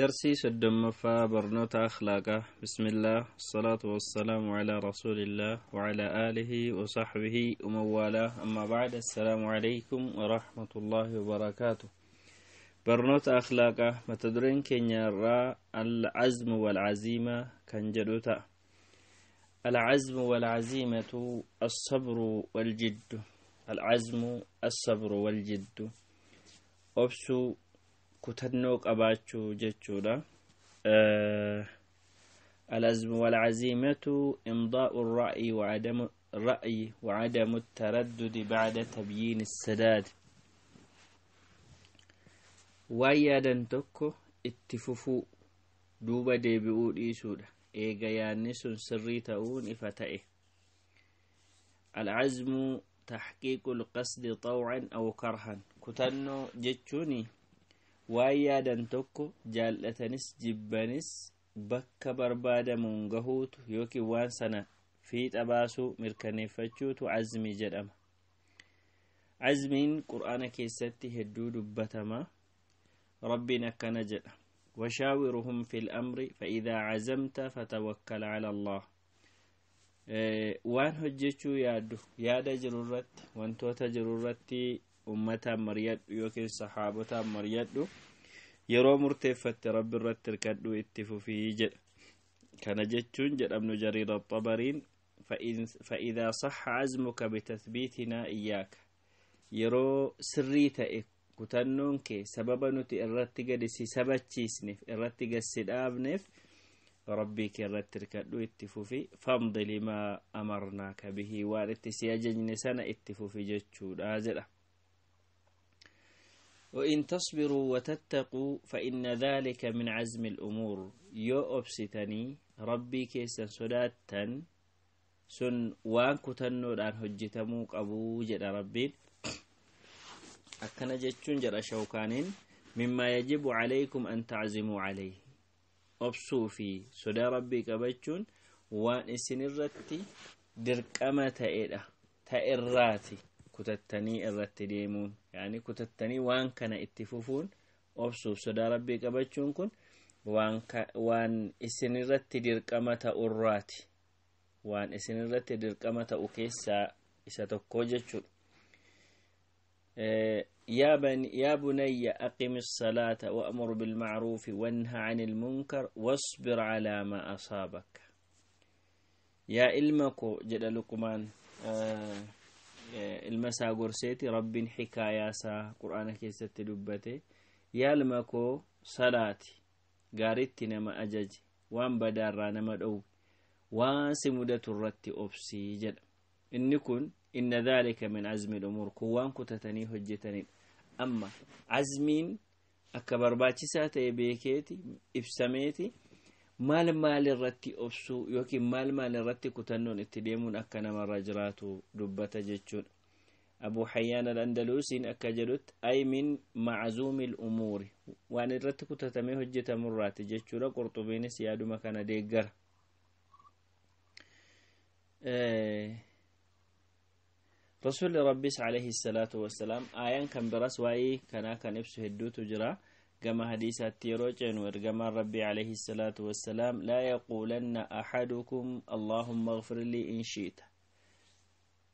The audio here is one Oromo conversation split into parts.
درسي سدم برنوت أخلاقه. بسم الله الصلاة والسلام على رسول الله وعلى آله وصحبه وموالاه. أما بعد، السلام عليكم ورحمة الله وبركاته. برنوت أخلاقه متدرين كنيا العزم والعزيمة كان جدوتا. العزم والعزيمة الصبر والجد. العزم الصبر والجد أبسو كتنوك أباتشو جتشودا. العزم والعزيمة إمضاء الرأي وعدم التردد بعد تبيين السداد. ويادن توكو اتففو دوبا ديبئو ديسودا إيغا يانسون سري تاون إفتائه. العزم تحقيق القصد طوعا أو كرها. كتنو جتشوني ويادن توكو جالتنس جبانس بكا بربادا منغهوت يوكي وانسانا فيت أباسو مركنفتشوت عزمي جدام. عزمين قرآن كيستي هدود بتما ربنا كنجد وشاورهم في الأمر فإذا عزمت فتوكل على الله. وان هجتشو يادا جرورت وانتوتا جرورتي أمتا مريد يوكي صحابتا مريد يرو مرتفت رب الرتر كدو اتفو في جد كان جتشون جد ابن جرير الطبرين فإذا صح عزمك بتثبيتنا إياك يرو سريتا كتنونك سببا نتي الرتق دسي سبتشيسنف الرتق السدابنف ربك الرتر كدو اتفو في فامض لما أمرناك به وارتسياجن نسانا اتفو في جتشون آزلا. وإن تصبروا وتتقوا فإن ذلك من عزم الأمور. يو أبسطني ربي كيسا صداتا سن وان كتنو دان هجتموك أبو جد ربين أكنا جتشون جد شوكانين مما يجب عليكم أن تعزموا عليه. أبسو في صدا ربي كبتشون وان السنرتي دركما تائراتي كتتني الرت ديمون يعني كتتني وان كان اتفوفون أبسو صدا ربي كبتشون كن وان السنرت دركما تأراتي وان السنرت دركما تأكيسا إساتوكوجتشون. يا بني أقم الصلاة وأمر بالمعروف وانهى عن المنكر واصبر على ما أصابك. يا إلمكو جد لقمان المسا قرسيتي رب حكاياسا قرآن كيست دبته يا لمكو صلاتي قارتي نما أجج وان بدار نما دو وان سمدة الرت أبسي جد إن ذلك من عزم الأمور. كوان كتتني هجتني. أما عزمين أكبر باتشساتي بيكيتي إبساميتي مال الرتي أبسو يوكي مال الرتي كتنون اتديمون أكنا مراجراتو دبتا جتشون. أبو حيان الأندلوسين أكجلت أي من معزوم الأمور وأن الرتي كتتمي هجة مرات جتشون قرطبين سيادو مكان ديقر. رسول ربي عليه الصلاة والسلام آيان كان برس واي كان نفسه هدوت جرا كما حديثات تيروجن ورجما ربي عليه الصلاة والسلام لا يقولن أحدكم اللهم اغفر لي إن شئت.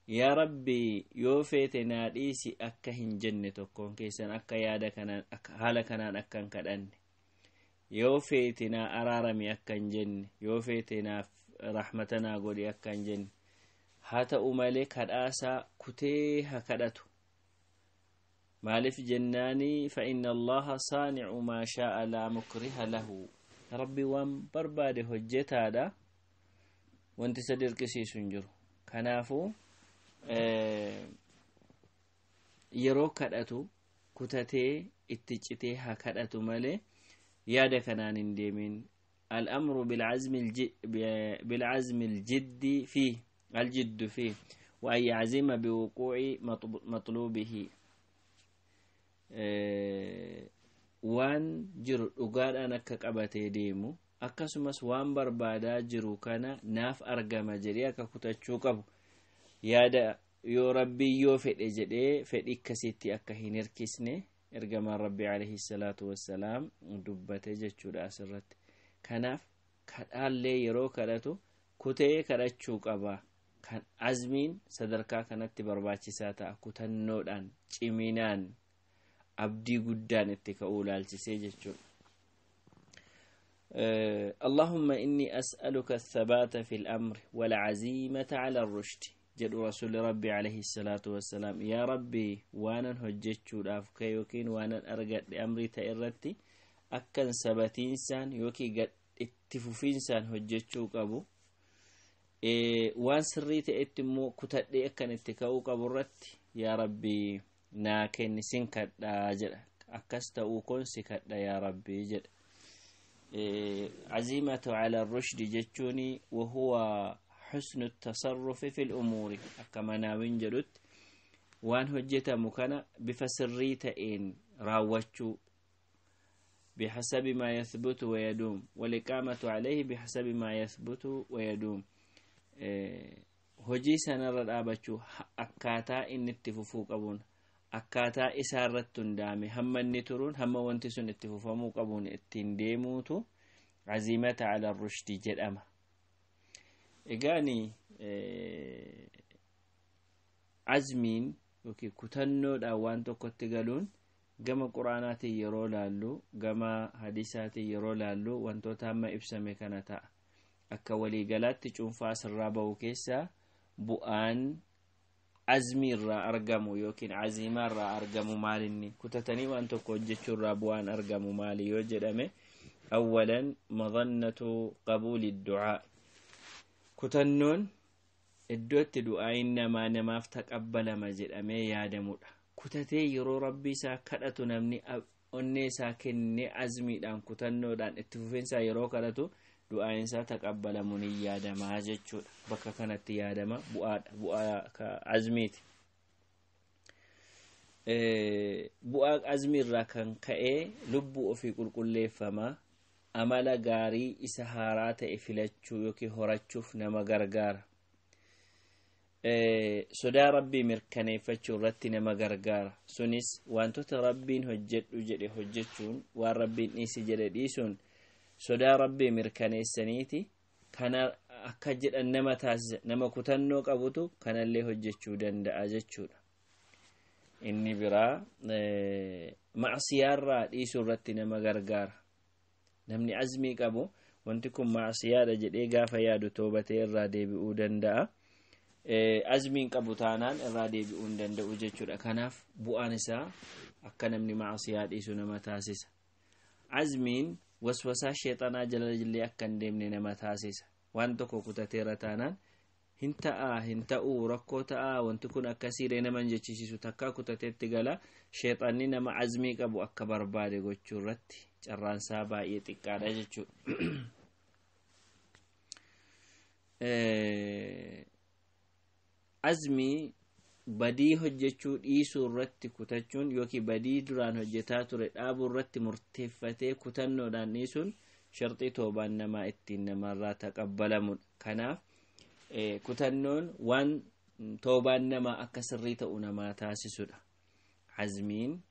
يا ربي يوفيتنا ديسي أكهن جنتكم كيسن أكا يادا كان حالا كان أكن كدن يوفيتنا أرارمي أكن جن يوفيتنا رحمتنا قولي أكن جن هاتا أمالك هدآسا كتيها كدتو مالف جناني فإن الله صانع ما شاء لا مكره له. ربي وان برباد هجت هذا وانت سدر كسي سنجر كنافو يرو كدتو كتتي اتجتيها كدتو مالي يادا كنان انديمين. الأمر بالعزم الجد فيه وأن يعزم بوقوع مطلوبه. وان جرو dhugaadhaan أنا qabatee deemu akkasumas waan barbaadaa jiru kana naaf argama jedhee akka kutachuu qabu yaada yoo rabbii yoo fedhe jedhee fedhi akkasitti akka hin hirkisne ergamaan rabbii alayhi salaatu wassalaam dubbate jechuudha asirratti. Kanaaf kadhaallee yeroo kadhatu kutee kadhachuu qaba. Kan azmiin sadarkaa kanatti barbaachisaa ta'a, kutannoodhaan ciminaan abdii guddaan itti ka'uu laalchisee jechuudha. اللهم إني أسألك الثبات في الأمر والعزيمة على الرشد جد رسول ربي عليه الصلاة والسلام. يا ربي وانا هجتشو الأفكا يوكين وانا أرقد لأمري تأرتي أكن سبتين سان يوكي قد اتفوفين سان هجتشو قبو وان سري تأتمو كتدي أكن اتكاو قبو رتي. يا ربي ناكن سنكت جد أكستو كون سكت يا ربي جد. عزيمة على الرشد جتشوني وهو حسن التصرف في الأمور كما ناوين جلت وان هجت مكان بفسريتين راوتشو بحسب ما يثبت ويدوم والإقامة عليه بحسب ما يثبت ويدوم. هجي سنرى الآبتشو أكاتا إن اتففوك أبون akkaataa isaarratti hundaame hamma inni turuun hamma wanti sun itti fufamuu qabuun ittiin deemuutu azimata ala rushdi jedhama. Egaani azmiin yookiin kutannoodhaan waan tokkotti galuun gama quraanaatiin yeroo laallu gama hadiisaatiin yeroo laallu wantoota hamma ibsame kana ta'a. Akka waliigalaatti cuunfaa sirraa ba'u keessaa bu'aan azmi irraa argamu yookiin azima irraa argamu maalinni kutatanii waan tokko hojjechuurraa bu'aan argamu maali yoo jedhame awwalan madannatu qabuuli du'aa. Kutannoon iddootti du'aayin namaaf taqabbalama jedhamee yaadamudha. Kutatee yeroo rabbii isaa kadhatu namni onnee isaa kennee azmiidhaan kutannoodhaan itti fufiinsaa yeroo kadhatu du'aayin isaa taqabbalamuun ni yaadamaa jechuudha. Bakka kanatti yaadama bu'aa azmiiti. Bu'aa azmii irraa kan ka'ee lubbuu ofii qulqulleeffama, amala gaarii isa haaraa ta'e filachuu yookiin horachuuf nama gargaara. Sodaa rabbii mirkaneeffachuu irratti nama gargaara. Sunis wantoota rabbiin hojjedhu jedhe hojjechuun waan rabbiin dhiisi jedhe dhiisuun sodaa rabbii mirkaneessaniiti kana akka jedhan nama taasisa. Nama kutannoo qabutu kanallee hojjechuu danda'a jechuudha. Inni biraa macsiyaarraa dhiisuu irratti nama gargaara. Namni azmii qabu wanti kun macsiyaadha jedhee gaafa yaadu toobatee irraa deebi'uu danda'a. Azmiin qabu taanaan irraa deebi'uu hin danda'u jechuudha. Kanaaf bu'aan isaa akka namni macsiyaa dhiisu nama taasisa. Azmiin waswasaa sheexanaa jala illee akka hin deemne nama taasisa. Waan tokko kutateera taanaan hin ta'a hin ta'uu rakkoo ta'a wanti kun akkasiiree nama hin jechisiisu takkaa kutateetti gala sheexanni nama azmii qabu akka barbaade gochuu irratti carraansaa baay'ee xiqqaadha jechuudha. Azmii badii hojjechuu dhiisuu irratti kutachuun yookiin badii duraan hojjetaa ture dhaabuu irratti murteeffatee kutannoodhaan dhiisuun sharxii toobaan namaa ittiin namarraa taqabbalamudha. Kanaaf kutannoon waan toobaan namaa akka sirrii ta'u namaa taasisudha. Azmiin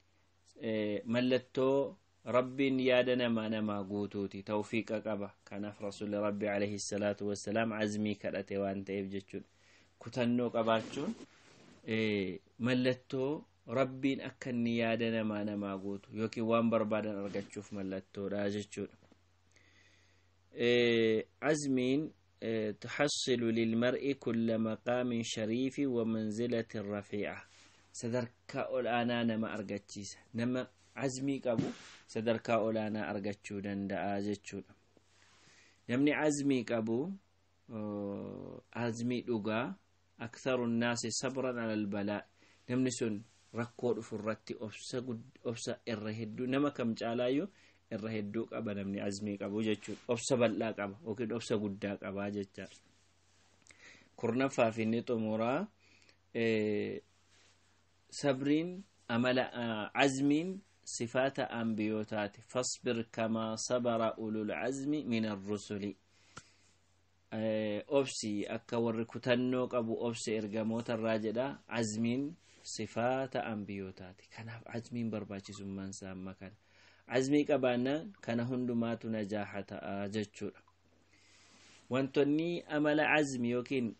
mallattoo rabbiin yaada namaa guutuuti, tawfiiqa qaba. Kanaaf rasuulli rabbi alayhi salaatu wassalaam azmii kadhate waan ta'eef jechuudha. Kutannoo qabaachuun mallattoo rabbiin akka inni yaada namaa guutu yookiin waan barbaadan argachuuf mallattoodha jechuudha. Azmiin تحصل للمرء كل مقام شريف ومنزلة رفيعة. صدرك أولانا نما أرجتشيس نما عزمي قبو صدرك أولانا أرجتشو دندا أجتشو نمني عزمي قبو عزمي لغا أكثر الناس صبرا على البلاء. نمني سن ركود فرتي أبسا الرهدو نما كم جالايو الرهدو قبا نمني عزمي قبو جتشو أبسا بلا قبا وكد أبسا قدا قبا جتشا كرنفا في النتو مرا صبرين أمل عزمين صفات أنبيوتات فاصبر كما صبر أولو العزم من الرسل. obsi akka warri kutannoo qabu obsi ergamoota irraa jedha azmiin sifaata anbiyootaati kanaaf azmiin barbaachisummaan isaa amma kana azmii qabaannaan kana hundumaatu najaaha ta'a jechuudha wantonni amala azmi yookiin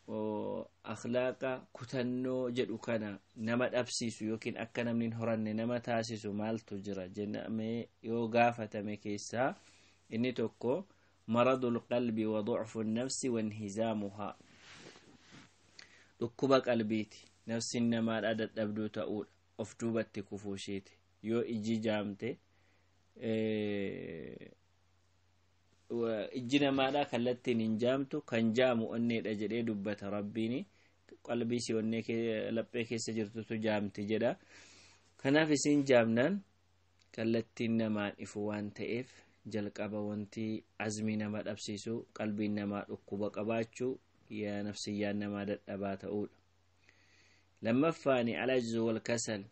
akhlaaqa kutannoo jedhu kana nama dhabsiisu yookiin akka namni horanne nama taasisu maaltu jira jenname yoo gaafatame keessaa inni tokko maradul qalbi wa du'fu an-nafsi wa inhizamuha dhukkuba qalbiiti nafsin namaadha dadhabduu ta'uudha of duubatti kufuusheeti yoo iji jaamte iji namaadha kallattiin hin jaamtu kan jaamu onneedha jedhee dubbata rabbiin qalbii si onnee laphee keessa jirtutu jaamti jedha kanaaf isin jaamnaan kallattiin namaan ifu waan ta'eef jalqaba wanti azmii nama dhabsiisu qalbiin namaa dhukkuba qabaachuu yaa nafsiyyaan namaa dadhabaa ta'uudha lammaffaani alajzu wal kasal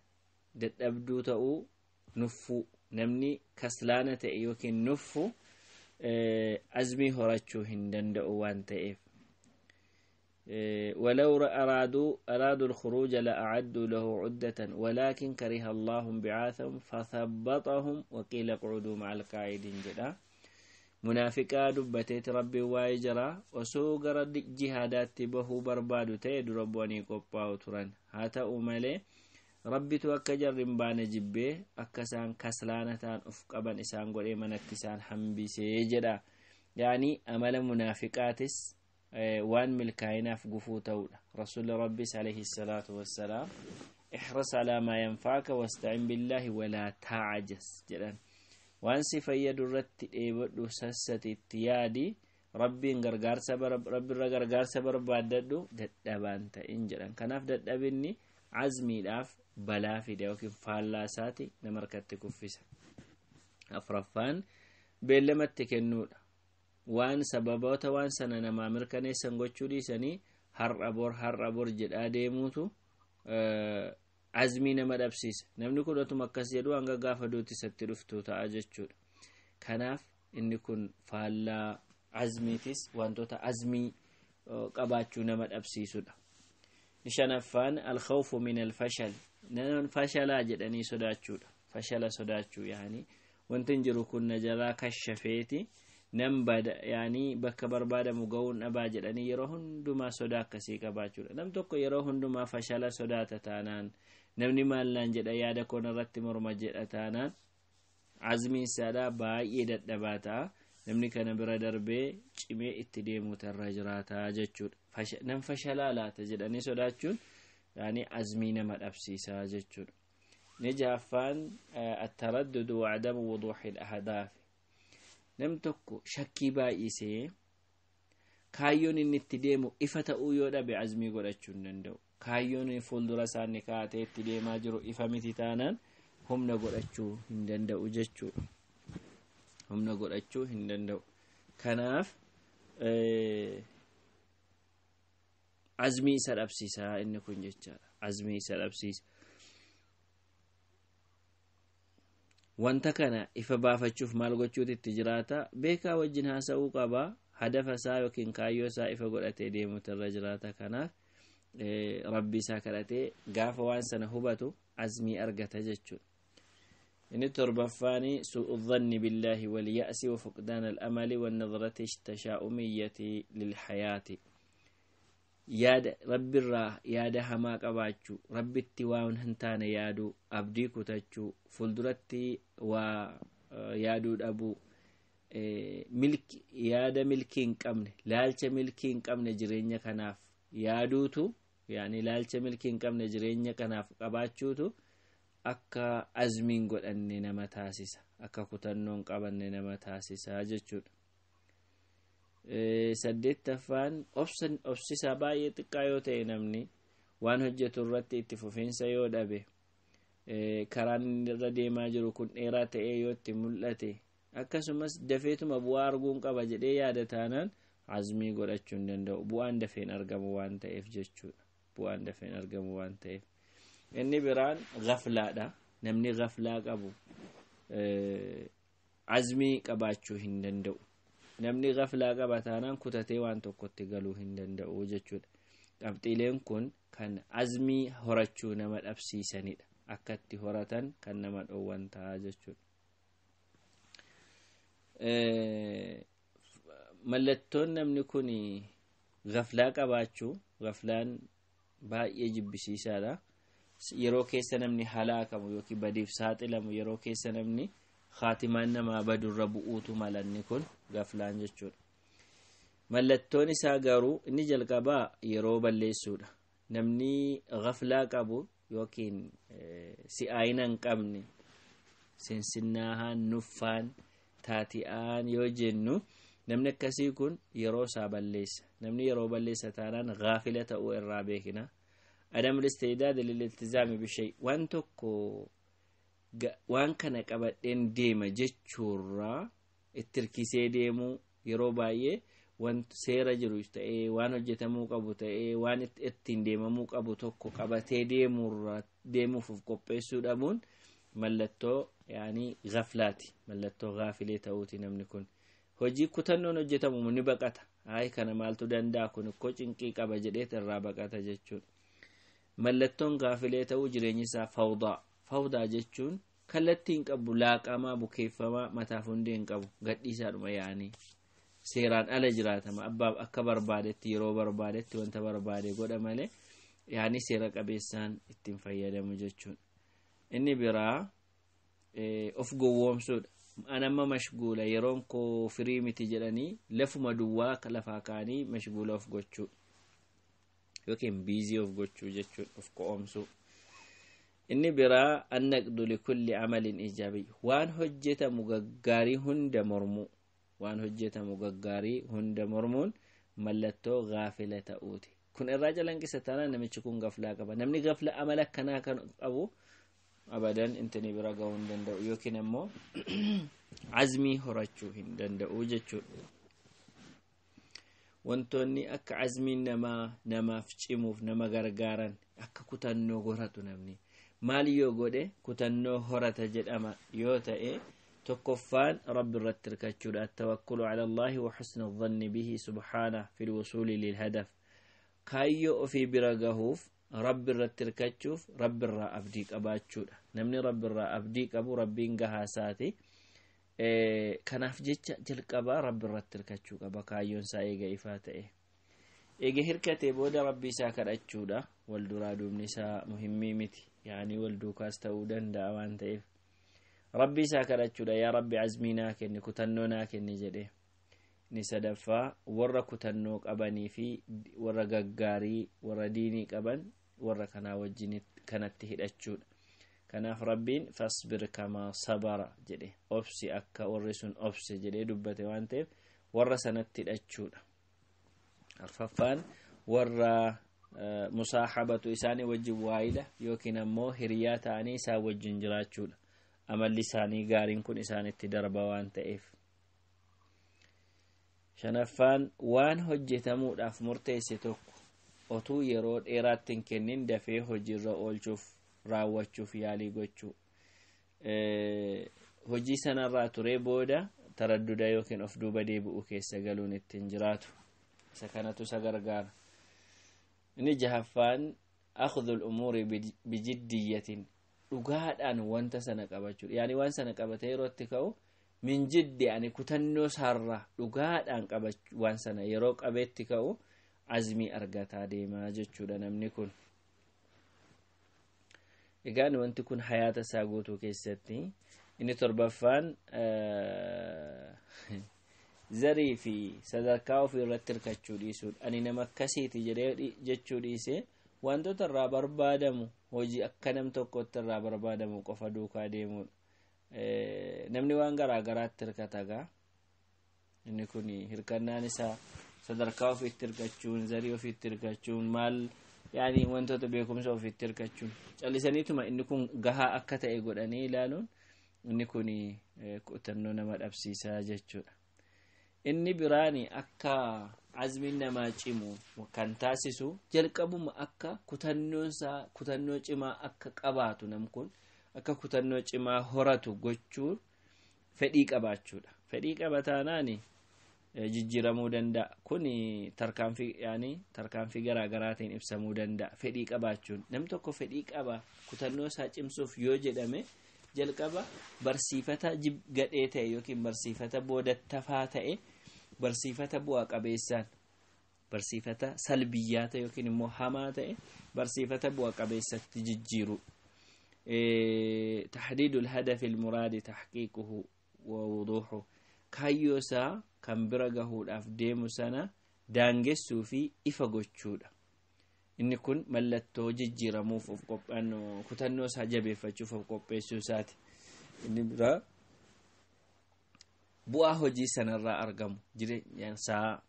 dadhabduu ta'uu nuffuu namni kaslaana ta'e yookiin nuffu azmii horachuu hin danda'u waan ta'eef ولو أرادوا الخروج لأعدوا له عدة ولكن كره الله بعاثهم فثبطهم وقيل اقعدوا مع القاعدين جدا منافقا دبتت ربي وايجرا وسوغر جهادات به برباد تيد ربوني قباو تران هاتا أمالي ربي توكجر رمبان جبه أكسان كسلانتان أفقبا إسان قولي من اتسان حنبي سيجدا يعني أمال منافقاتس وان ملكاينا فقفو تولى رسول ربي عليه الصلاة والسلام احرص على ما ينفعك واستعن بالله ولا تعجز جلان وان سفيد الرت ايبدو سست التيادي ربي غرغار سبر ربي غرغار سبر باددو ددبانت انجلان كناف ددبني عزمي لاف بلا في دوك فالاساتي نمركت كفيس افرفان بلمت كنود وان سببوتا وان سننا ما مركني سنغوچو دي سني هر ابور جدا ديموتو عزمي نما دبسيس نمني كودو مكس يدو انغا غافدوتي ستدفتو تا اجچو كناف اني كن فالا عزميتس وانتوتا عزمي قباچو نما دبسيسو نشنفان الخوف من الفشل نن فشلا جدني سوداچو فشل سوداچو يعني وانتنجرو كن جرا كشفيتي نم بد يعني بكبر بعد مجون أباجد أني يروحون دوما صداق كسيك أباجود نم توكو يروحون دوما فشل صداق تانان نمني مال لانجد أيادا كون رتي مرمجد أتانان عزمي سادا باي يدت نباتا نمني كان برادر بي جميع اتديمو ترجراتا جتشود نم فشلا لا تجد أني صداقون يعني عزمي نمت أبسيسا جتشود نجافان التردد وعدم وضوح الأهداف nam tokko shakkii baay'isee kaayyoon inni itti deemu ifa ta'uu yoo dhabe azmii godhachuu hin danda'u kaayyoon fuuldura isaanii kaatee itti deemaa jiru ifa miti taanaan humna godhachuu hin danda'u jechuudha humna godhachuu hin danda'u kanaaf azmii isa dhabsiisaa inni kun jechaadha azmii isa dhabsiisa wanta kana ifa baafachuuf maal gochuutti jiraata beekaa wajjin haasa'uu qaba hadafa isaa yookiin kaayyoo isaa ifa godhatee deemuutu irra jiraata kanaaf rabbi isaa kadhatee gaafa waan sana hubatu azmii argata jechuudha inni torbaffaani su'u dhanni billahi wal ya'si wa fuqdaan al-amali wan nadrati tashaa'umiyyati lil hayati yaada rabbirraa yaada hamaa qabaachuu rabbitti waan hin taane yaaduu abdii kutachuu fulduratti waa yaaduu dhabuu milki yaada milkii hin qabne laalcha milkii hin qabne jireenya kanaaf yaaduutu yaani laalcha milkii hin qabne jireenya kanaaf qabaachuutu akka azmiin godhanne nama taasisa akka kutannoon qabanne nama taasisa jechuudha saddeettaffaan obsisaa baay'ee xiqqaa yoo ta'e namni waan hojjetu irratti itti fufiinsa yoo dhabe karaan irra deemaa jiru kun dheeraa ta'ee yoo itti mul'ate akkasumas dafeetuma bu'aa arguun qaba jedhee yaada taanaan azmii godhachuu hin danda'u bu'aan dafeen argamu waan ta'eef jechuudha bu'aan dafeen argamu waan ta'eef inni biraan ghaflaadha namni ghaflaa qabu azmii qabaachuu hin danda'u namni gaflaa qaba taanaan kutatee waan tokkotti galuu hin danda'u jechuudha. Qabxiileen kun kan azmii horachuu nama dhabsiisanidha. Akka itti horatan kan nama dhoowwan ta'a jechuudha. Mallattoon namni kun gaflaa qabaachuu, gaflaan baay'ee jibbisiisaadha. Yeroo keessa namni halaakamu yookiin badiif saaxilamu, yeroo keessa namni khaatimaan namaa badurra bu'uutu malanni kun gaflaan jechuudha. Mallattoon isaa garuu inni jalqabaa yeroo balleessuudha. Namni gaflaa qabu yookiin si'aayina hin qabne, sinsinnaahaan, nuffaan, taati'aan yoo jennu namni akkasii kun yeroo isaa balleessa. Namni yeroo balleessa taanaan gaafila ta'uu irraa beekina. Adam al-istidaad lil-iltizaami bishay, waan tokko waan kana qabadheen deema jechuurraa itti hirkisee deemuu yeroo baay'ee waan seera jiru ta'ee waan hojjetamuu qabu ta'ee waan ittiin deemamuu qabu tokko qabatee deemuuf qopheessuu dhabuun mallattoo yaani gaflaati, mallattoo gaafilee ta'uuti. Namni kun hojii kutannoon hojjetamu ni baqata. Kana maaltu danda'a kun ikkoo cinqii qaba jedhee irraa baqata jechuudha. Mallattoon gaafilee ta'uu jireenyi isaa fawdaa jechuun kallattii hin qabu, laaqamaa, bukeeffamaa, mataaf hundee hin qabu, gadhiisaadhuma yaa'anii seeraan ala jiraatama. Abbaaf akka barbaadetti yeroo barbaadetti wanta barbaade godha malee yaa'anii seera qabeessaan ittiin fayyadamu jechuudha. Inni biraa of gowwoomsuudha. Anamma mashguula, yeroon koo firii miti jedhanii lafuma duwwaa lafaa kaanii mashguula of gochuu yookiin biizii of gochuu jechuudha, of qo'omsuu. Inni biraa annaqdu likulli amalin ijaabi, waan hojjetamu gaggaarii hunda mormuu. Waan hojjetamu gaggaarii hunda mormuun mallattoo gaafila ta'uuti. Kun irraa calanqisa taanaan namichi kun gaflaa qaba. Namni gafla amala akkanaa kan qabu abadan intini bira ga'uu hin danda'u yookiin ammoo azmii horachuu hin danda'u jechuudha. Wantoonni akka azmiin namaaf cimuuf nama gargaaran akka kutannoo goratu namni maal yoo godhe kutannoo horata jedhama yoo ta'e tokkoffaan rabbi irratti hirkachuudha. At-tawakkulu ala Allahi wa husnu dhanni bihi subhaanahu fil wusuli lil hadaf. Kaayyoo ofii bira gahuuf rabbi irratti hirkachuuf rabbi irraa abdii qabaachuudha. Namni rabbi irraa abdii qabu rabbiin gahaa isaati. Kanaaf jecha jalqabaa rabbi irratti hirkachuu qaba kaayyoon isaa eega ifaa ta'e. Eega hirkatee booda rabbi isaa kadhachuudha. Wal duraa duubni isaa muhimmii miti. Yaani wal duukaas ta'uu danda'a waan ta'eef. Rabbi isaa kadhachuudha. Yaa rabbi azmii naa kenni, kutannoo naa kenni jedhee. Inni sadaffaa warra kutannoo qabanii fi warra gaggaarii, warra diinii qaban warra kanaa wajjin kanatti hidhachuudha. Kanaaf rabbiin fasbir kamaa sabara jedhe, obsi akka warri sun obse jedhee dubbate waan ta'eef warra sanatti hidhachuudha. Arfaffaan warra musaahabatu isaanii wajjin waayila yookiin ammoo hiriyaa ta'anii isaan wajjin jiraachuudha. Amalli isaanii gaariin kun isaanitti darba waan ta'eef. Shanaffaan waan hojjetamuudhaaf murteesse tokko otuu yeroo dheeraatti hin kennin dafee hojiirra oolchuuf raawwachuuf yaalii gochuu. Hojii sanarraa turee booda taradduda yookiin of duuba deebi'uu keessa galuun ittiin jiraatu. Isa kanatu isa gargaara. Inni jahaffaan akhdhul umuuri bijiddiyatin, dhugaadhaan wanta sana qabachuudha. Yaani waan sana qabatee yeroo itti ka'u min jiddi ani kutannoo sarraa dhugaadhaan qabachuu waan sana yeroo qabeetti ka'u azmii argataa deemaa jechuudha namni kun. Egaan wanti kun hayaata isaa guutuu keessatti. Inni torbaffaan zarii fi sadarkaa ofii irratti hirkachuu dhiisuudha. Ani nama akkasiiti jedhee jechuu dhiisee wantoota irraa barbaadamu hojii akka nam tokkotti irraa barbaadamu qofa duukaa deemuudha. Namni waan garaa garaatti hirkata gaa. Inni kun hirkannaan isaa sadarkaa ofiitti hirkachuun, zarii ofiitti hirkachuun, maal yaani wantoota beekumsa ofiitti hirkachuun callisaniituma inni kun gahaa akka ta'e godhanii ilaaluun inni kun kutannoo nama dhabsiisaa jechuudha. Inni biraani akka azmiin namaa cimu kan taasisu jalqabuma akka kutannoo cimaa akka qabaatu nam kun akka kutannoo cimaa horatu gochuu fedhii qabaachuudha. Fedhii qabataanaani jijjiiramuu danda'a. Kuni tarkaanfii garaa garaatiin ibsamuu danda'a. Fedhii qabaachuun namni tokko fedhii qaba kutannoo isaa cimsuuf yoo jedhame jalqaba barsiifata gadhee ta'e yookiin barsiifata boodattafaa ta'e barsiifata bu'aa qabeessaan barsiifata salbiyyaa ta'e yookiin immoo hamaa ta'e barsiifata bu'aa qabeessatti jijjiiru. Tahdiidul hadafil muraadi tahqiiquhu wa wuduuhu kayyoosaa kan bira gahuudhaaf deemu sana daangessuu fi ifa gochuudha. Inni kun mallattoo jijjiiramuuf of qophaa'an kutannoo isaa jabeeffachuuf of qopheessuu isaati. Inni bira bu'aa hojii sanarraa argamu jireenya isaa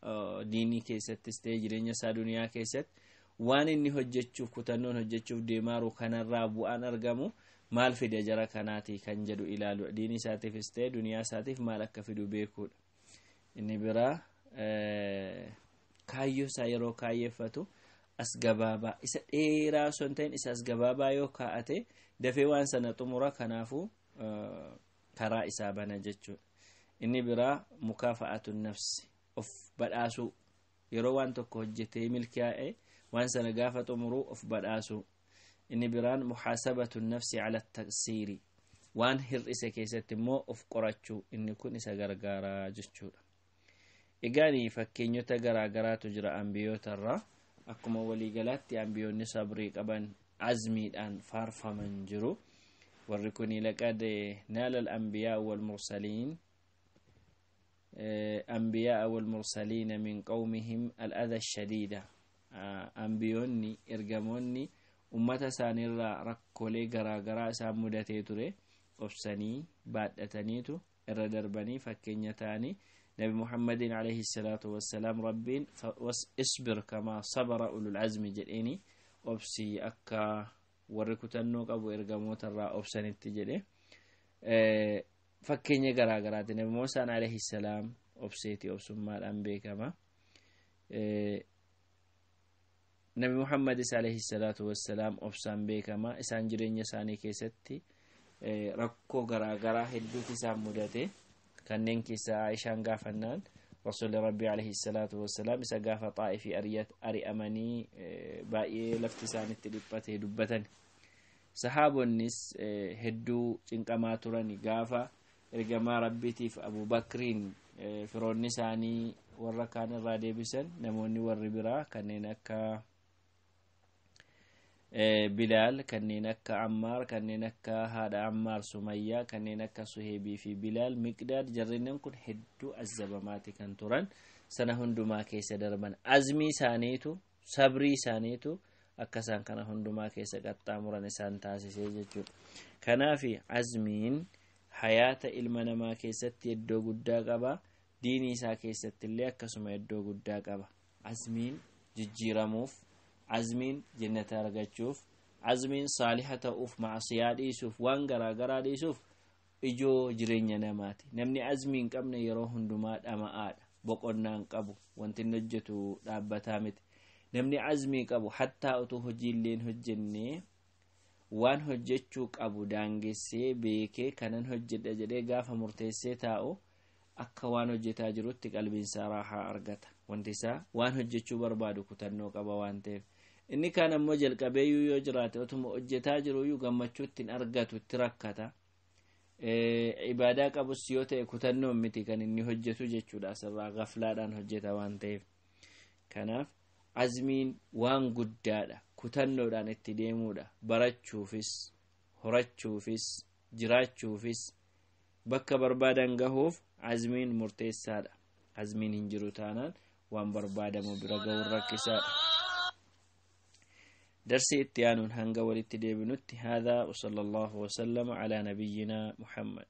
diinii keessattis ta'e jireenya isaa duniyaa keessatti waan inni hojjechuuf kutannoon hojjechuuf deemaaru kanarraa bu'aan argamu maal fida jara kanaati kan jedhu ilaalu diinii isaatiifis ta'e duniyaa isaatiif maal akka fidu beekuudha. Inni bira kaayyoo isaa yeroo kaayyeeffatu as gabaabaa isa dheeraa osoo hin ta'in isa as gabaabaa yoo kaa'ate dafee waan sana xumura kanaafuu karaa isaa bana jechuudha. Inni bira mukaafa'atun nafsi of badhaasuu yeroo waan tokko hojjetee milkaa'e waan sana gaafa xumuru of badhaasuu. Inni biraan muhaasabatun nafsi ala taqsiiri waan hir'ise keessatti immoo of qorachuu. Inni kun isa gargaaraa jechuudha. Egaanii fakkeenyota garaa garaatu jira ambiyootarraa. Akkuma waliigalaatti ambiyoonni sabrii qaban azmiidhaan faarfaman jiru. warri kuni laqad naala al-anbiyaa wal mursaliin أنبياء والمرسلين من قومهم الأذى الشديد أنبيوني إرجموني أمة سانيرا ركولي غراغرا سامودتي تري أفسني بعدتنيتو الردربني فكينيتاني نبي محمد عليه الصلاة والسلام ربين اصبر كما صبر أولو العزم جديني أبسي أكا وركتنوك أبو إرجموت الرا أبسني تجدي fakkeenya garaa garaati nabi Muusaa alayhi salaam obseeti obsummaadhaan beekama nabi Muhammad alayhi salaatu wassalaam obsaan beekama isaan jireenya isaanii keessatti rakkoo garaa garaa hedduutu isaan mudate kanneen keessaa Aishaan gaafannaan rasuulli rabbii alayhi salaatu wassalaam isa gaafa Xaa'ifii ari'amanii baay'ee lafti isaanitti dhiphatee dubbatan sahaabonnis hedduu cinqamaa turani gaafa ergamaa rabbiitiif Abu Bakriin firoonni isaanii warra kaan irraa deebisan namoonni warri biraa kanneen akka Bilaal kanneen akka Ammaar kanneen akka haadha Ammaar Sumayyaa kanneen akka Suheebii fi Bilaal Miqdaad jarreen kun hedduu azabamaati kan turan sana hundumaa keessa darban azmii isaaniitu sabrii isaaniitu akkasaan kana hundumaa keessa qaxxaamuran isaan taasisee jechuudha. Kanaafi azmiin hayaata ilma namaa keessatti iddoo guddaa qaba diinii isaa keessatti illee akkasuma iddoo guddaa qaba. Azmiin jijjiiramuuf azmiin jannata argachuuf azmiin saaliha ta'uuf maasiyaa dhiisuuf waan garaa garaa dhiisuuf ijoo jireenya namaati. Namni azmiin qabne yeroo hundumaa dhama'aadha boqonnaan qabu wanti inni hojjetu dhaabbataa miti. namni azmii qabu hatta utuu hojiilleen hojjenne waan hojjechuu qabu daangessee beekee kanan hojjedha jedhee gaafa murteessee taa'u akka waan hojjetaa jirutti qalbiinsaa raahaa argata. Wanti isaa waan hojjechuu barbaadu kutannoo qaba waan ta'eef inni kaan ammoo jalqabeeyyuu yoo jiraate utuma hojjetaa jiruyyuu gammachuutti hin argatu itti rakkata. Ibaadaa qabus yoo ta'e kutannoon miti kan inni hojjetu jechuudha asirraa gaflaadhaan hojjeta waan ta'eef. Kanaaf azmiin waan guddaadha kutannoodhaan itti deemuudha barachuufis horachuufis jiraachuufis bakka barbaadan gahuuf azmiin murteessaadha. Azmiin hin jiru taanaan waan barbaadamu bira gahuun rakkisaadha. درسي اتيان هنغا ولتدي بنتي هذا وصلى الله وسلم على نبينا محمد.